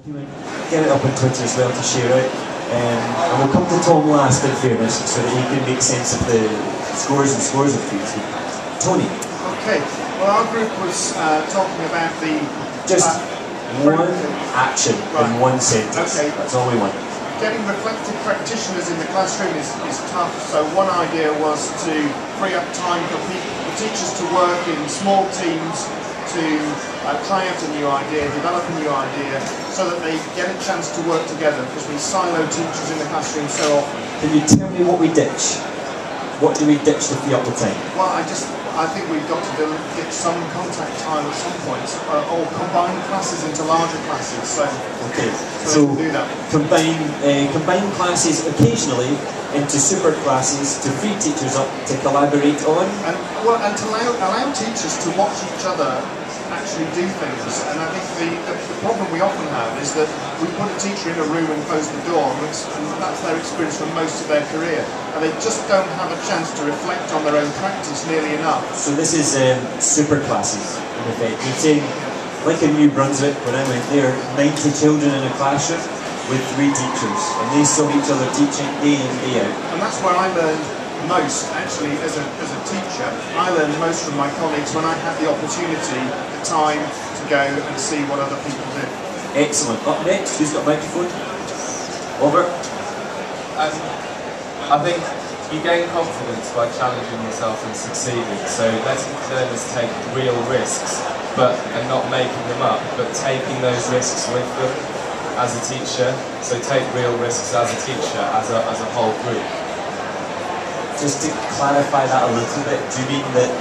Get it up on Twitter as well to share out. And we'll come to Tom last, in fairness, so that he can make sense of the scores and scores of things. Tony. Okay, well our group was talking about the... Just one action in one sentence. Okay. That's all we want. Getting reflective practitioners in the classroom is tough, so one idea was to free up time for teachers to work in small teams to try out a new idea, develop a new idea, so that they get a chance to work together, because we silo teachers in the classroom so often. Can you tell me what we ditch? What do we ditch to free up the time? Well, I think we've got to get some contact time at some point, or combine classes into larger classes. Okay, so do that. Combine classes occasionally into super classes to free teachers up to collaborate on. And to allow teachers to watch each other actually do things. And I think the problem we often have is that we put a teacher in a room and close the door, and that's their experience for most of their career. And they just don't have a chance to reflect on their own practice nearly enough. So this is super classes, in effect. You're saying, like in New Brunswick, when I went there, 90 children in a classroom with 3 teachers, and they saw each other teaching day in, day out. And that's where I learned most, actually, as a teacher. I learned most from my colleagues when I had the opportunity, the time to go and see what other people do. Excellent. Up next, who's got a microphone? Over. I think you gain confidence by challenging yourself and succeeding. So letting learners take real risks, and not making them up, but taking those risks with them as a teacher. So take real risks as a teacher, as a whole group. Just to clarify that a little bit, do you mean that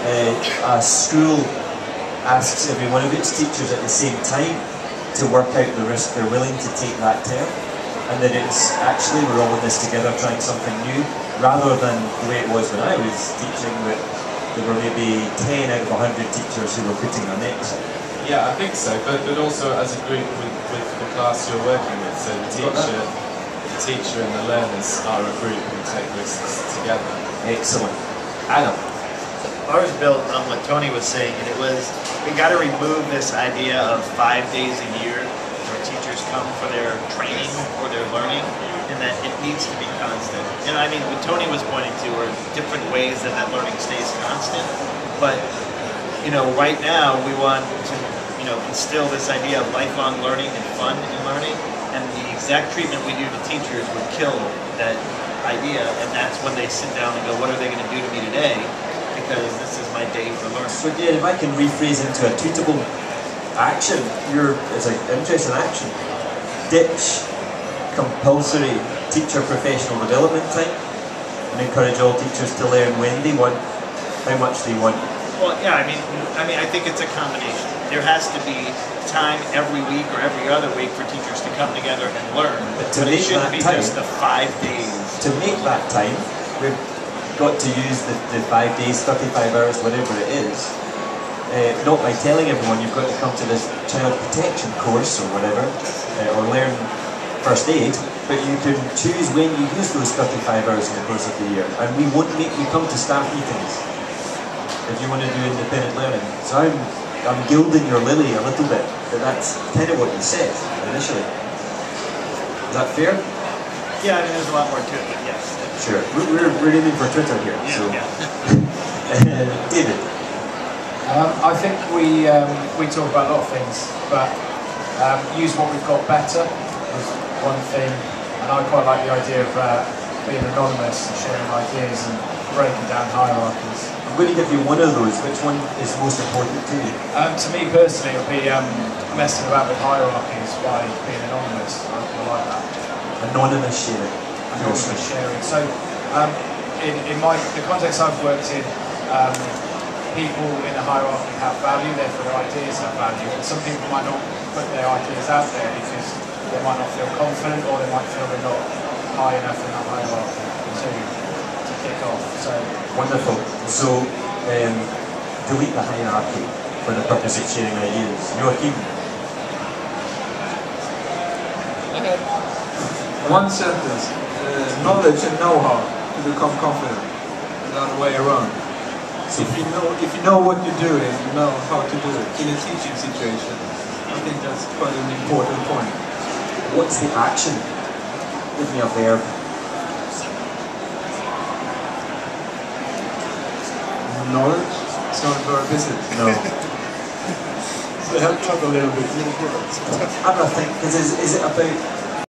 a school asks every one of its teachers at the same time to work out the risk they're willing to take that term? And that it's actually we're all in this together trying something new, rather than the way it was when I was teaching, that there were maybe 10 out of 100 teachers who were putting their necks in. Yeah, I think so, but also as a group with the class you're working with, so the teacher and the learners are a group who take risks together. Excellent. Adam. Ours built on what Tony was saying, and it was, we got to remove this idea of 5 days a year where teachers come for their training or their learning, and that it needs to be constant. And I mean, what Tony was pointing to were different ways that learning stays constant, but right now we want to instill this idea of lifelong learning and fun in learning, and the exact treatment we do to teachers would kill that idea, and that's when they sit down and go, what are they going to do to me today? Because this is my day for learning. So again, if I can rephrase into a tweetable action, it's an interesting action. Ditch compulsory teacher professional development time and encourage all teachers to learn when they want, how much they want. Well, yeah, I mean, I think it's a combination. There has to be time every week or every other week for teachers to come together and learn. But it shouldn't be just the 5 days. To make that time, we've got to use the 5 days, 35 hours, whatever it is. Not by telling everyone you've got to come to this child protection course or whatever, or learn first aid, but you can choose when you use those 35 hours in the course of the year. And we won't make you come to staff meetings if you want to do independent learning. So I'm gilding your lily a little bit, but that's kind of what you said initially. Is that fair? Yeah, I mean, there's a lot more to it, but yes. Sure. We're aiming for Twitter here. Yeah, so. yeah. David. I think we talk about a lot of things, but use what we've got better is one thing, and I quite like the idea of being anonymous and sharing ideas and breaking down hierarchies. I'm going to give you one of those. Which one is most important to you? To me personally, it would be messing about with hierarchies by being anonymous. I like that. Anonymous sharing. Anonymous sharing. So, in the context I've worked in, people in the hierarchy have value, therefore their ideas have value. And some people might not put their ideas out there because they might not feel confident, or they might feel they're not high enough in that hierarchy to kick off. So wonderful. So delete the hierarchy for the purpose of sharing ideas. Joachim. One sentence: knowledge and know-how to become confident. The other way around. So if you know what you're doing, you know how to do it in a teaching situation. I think that's quite an important point. what's the action? Give me a verb. Knowledge? It's not a verb, is it? No. So help out a little bit. I'm not thinking, because is it about